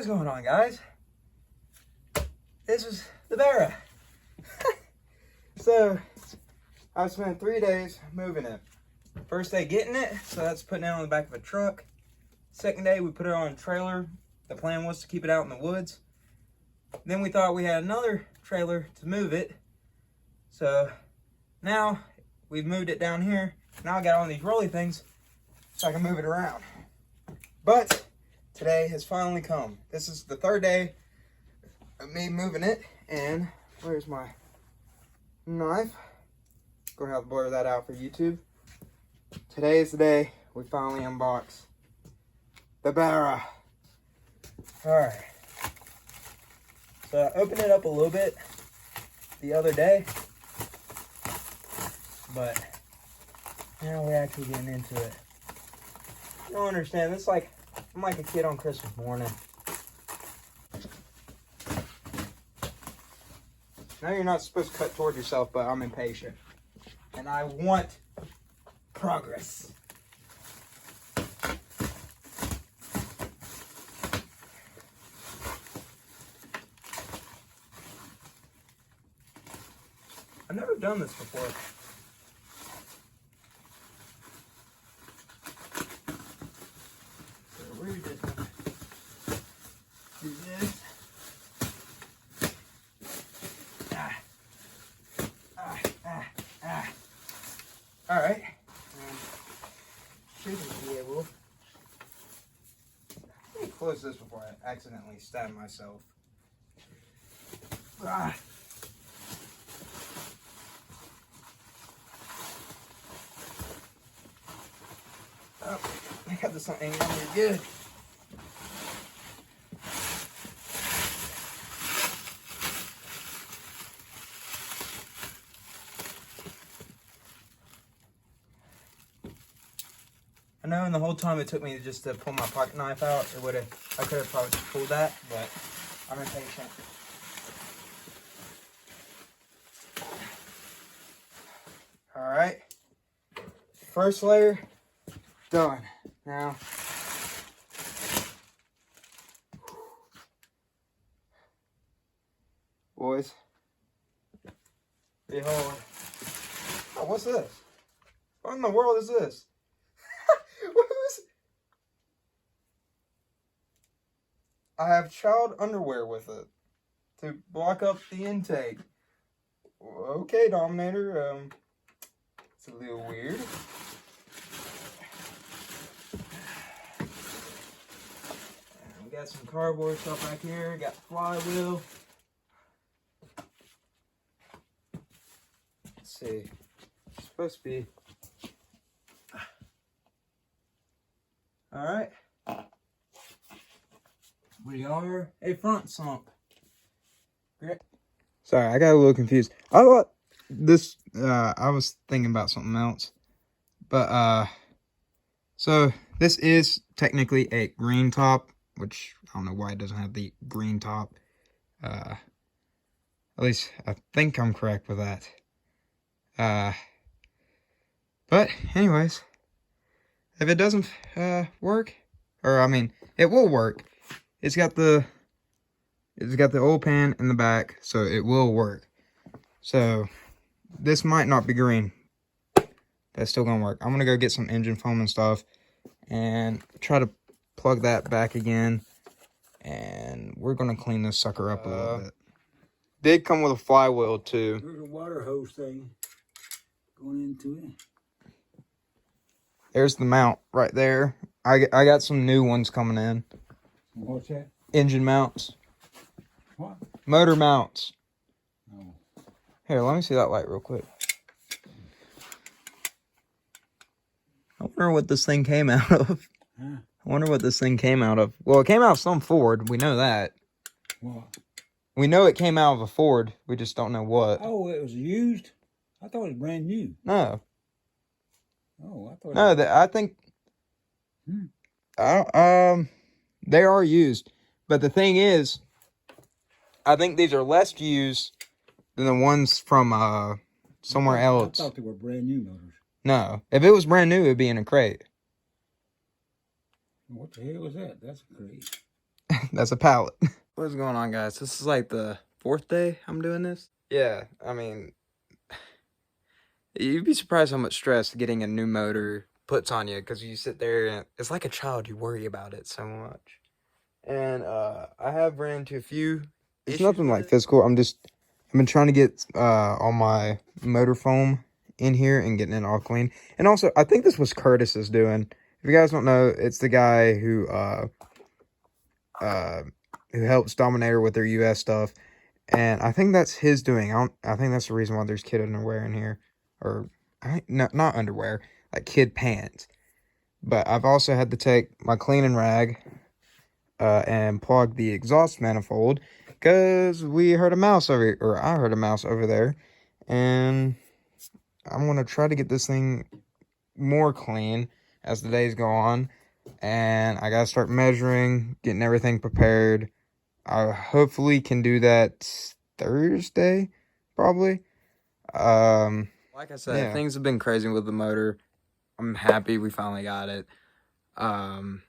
What is going on, guys? This is the barra. So, I've spent 3 days moving it. First day getting it, so that's putting it on the back of a truck. Second day, we put it on a trailer. The plan was to keep it out in the woods. Then we thought we had another trailer to move it. So, now we've moved it down here. Now I got on these rolly things so I can move it around. But today has finally come. This is the third day of me moving it, and where's my knife? Gonna have to blur that out for YouTube. Today is the day we finally unbox the barra. Alright. So I opened it up a little bit the other day, but now we're actually getting into it. You don't understand, it's like I'm like a kid on Christmas morning. Now you're not supposed to cut toward yourself, but I'm impatient. And I want progress. I've never done this before. So we're just gonna do this. Alright. Shouldn't be able. Let me close this before I accidentally stab myself. Ah. Oh, I got this on angle here good. I know, and the whole time it took me just to pull my pocket knife out, I could have probably pulled that, but I'm impatient. Alright. First layer done. Now, boys, behold. Oh, what's this? What in the world is this? I have child underwear with it to block up the intake. Okay, Dominator. It's a little weird. And we got some cardboard stuff back here. Got the flywheel. Let's see. It's supposed to be. All right. We are a front sump. Great. Sorry, I got a little confused. I thought this, I was thinking about something else. But, so this is technically a green top, which I don't know why it doesn't have the green top. At least I think I'm correct with that. But anyways, if it doesn't, work, or I mean, it will work. It's got the oil pan in the back, so it will work. So this might not be green. That's still gonna work. I'm gonna go get some engine foam and stuff and try to plug that back again. And we're gonna clean this sucker up a little bit. Did come with a flywheel too. There's a water hose thing going into it. There's the mount right there. I got some new ones coming in. What's that? Engine mounts. What? Motor mounts. Oh. Here, let me see that light real quick. I wonder what this thing came out of. Huh? I wonder what this thing came out of. Well, it came out of some Ford. We know that. What? We know it came out of a Ford. We just don't know what. Oh, it was used? I thought it was brand new. No. Oh, I thought. No, I think. They are used, but the thing is, I think these are less used than the ones from somewhere else. I thought they were brand new motors. No, if it was brand new, it'd be in a crate. What the hell was that? That's a crate. That's a pallet. What's going on, guys? This is like the 4th day I'm doing this. Yeah, I mean, you'd be surprised how much stress getting a new motor puts on you, because you sit there and it's like a child. You worry about it so much. And I have ran into a few. It's nothing like physical. I've been trying to get all my motor foam in here and getting it all clean. And also, I think this was Curtis's doing. If you guys don't know, it's the guy who helps Dominator with their US stuff. And I think that's his doing. I think that's the reason why there's kid underwear in here. Or, no, not underwear. Like kid pants. But I've also had to take my cleaning rag and plug the exhaust manifold, because we heard a mouse over, or I heard a mouse over there, and I'm gonna try to get this thing more clean as the days go on, and I gotta start measuring, getting everything prepared. I hopefully can do that Thursday, probably. Like I said, yeah. Things have been crazy with the motor. I'm happy we finally got it. I'm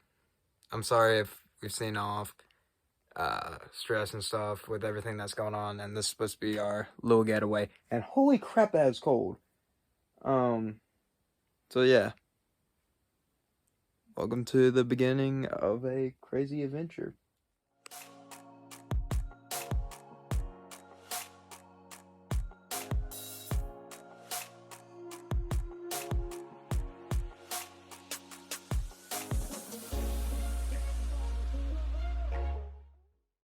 sorry if we've seen off stress and stuff with everything that's going on, and this is supposed to be our little getaway, and holy crap, that is cold. So yeah, welcome to the beginning of a crazy adventure.